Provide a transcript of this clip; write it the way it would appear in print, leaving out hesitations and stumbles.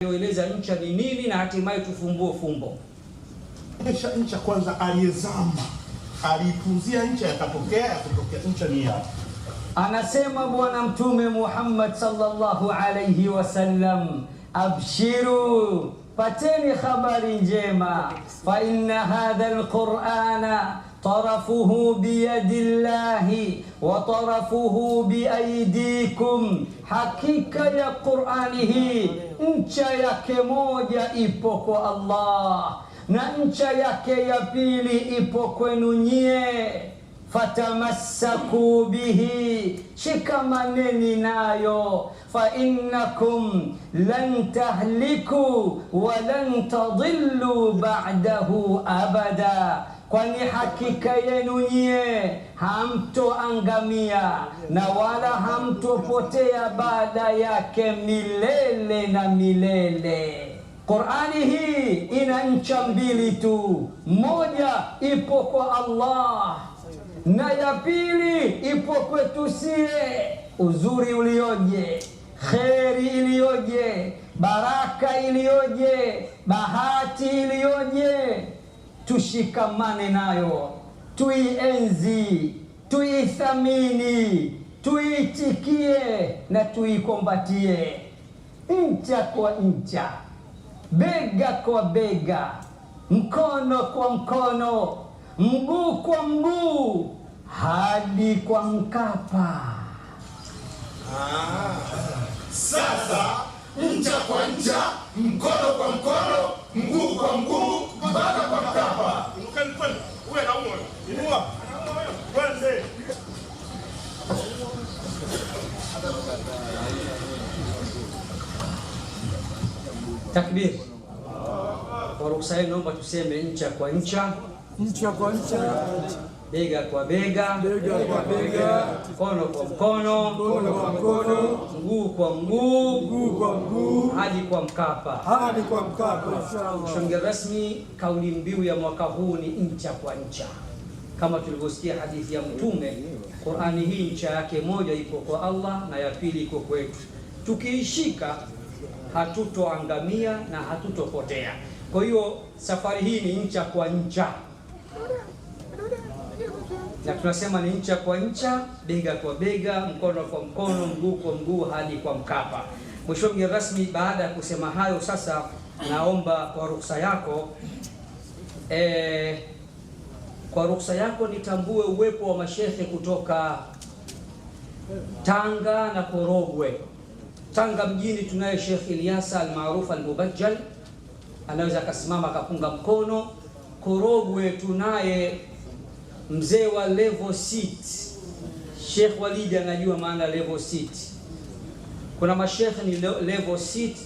Eleza ncha ni nini na hatimaye tufumbue fumbo. Ncha kwanza aliyezama, aliipuzia ncha yakatokea, yakatokea ncha ni yapi? Anasema Bwana Mtume Muhammad sallallahu alayhi wasallam, abshiru, pateni habari njema, fa inna hadha alqur'ana tarafuhu biyadillahi wa tarafuhu biaidikum, hakika ya Qur'ani hii ncha yake moja ipo kwa Allah na ncha yake ya pili ipo kwenu nyie. Fatamassaku bihi, shikamaneni nayo, fa innakum lan tahliku wa lan tadillu ba'dahu abada, kwani hakika yenu nyie hamtoangamia na wala hamtopotea baada yake milele na milele. Qur'ani hii ina ncha mbili tu, moja ipo kwa Allah na ya pili ipo kwetu sie. Uzuri ulioje, kheri iliyoje, baraka iliyoje, bahati iliyoje! Tushikamane nayo, tuienzi, tuithamini, tuitikie na tuikombatie, ncha kwa ncha, bega kwa bega, mkono kwa mkono, mguu kwa mguu, hadi kwa Mkapa. Sasa ncha kwa ncha, mkono kwa mkono, mguu kwa mguu, mpaka kwa Mkapa. Uwe na uwe. Inua. Twende. Takbir. Kwa ruhusa yenu naomba tuseme ncha kwa ncha, ncha kwa ncha, bega kwa bega, bega kwa bega, mkono kwa mkono, mkono kwa mkono, mguu kwa mguu, mguu kwa mguu, hadi kwa Mkapa. hadi kwa Mkapa inshallah. Mgeni rasmi, kauli mbiu ya mwaka huu ni ncha kwa ncha. Kama tulivyosikia hadithi ya Mtume, Qur'ani hii ncha yake moja iko kwa Allah na ya pili iko kwetu. Tukiishika hatutoangamia na hatutopotea. Kwa hiyo safari hii ni ncha kwa ncha, na tunasema ni ncha kwa ncha, bega kwa bega, mkono kwa mkono, mguu kwa mguu, hadi kwa Mkapa. Mheshimiwa mgeni rasmi, baada ya kusema hayo, sasa naomba kwa ruhusa yako nitambue uwepo wa mashehe kutoka Tanga na Korogwe. Tanga mjini tunaye Sheikh Ilyasa al-Maruf al-Mubajjal, anaweza akasimama akapunga mkono. Korogwe tunaye mzee wa level seat, Sheikh Walidi anajua maana level seat. Kuna mashekhe ni level seat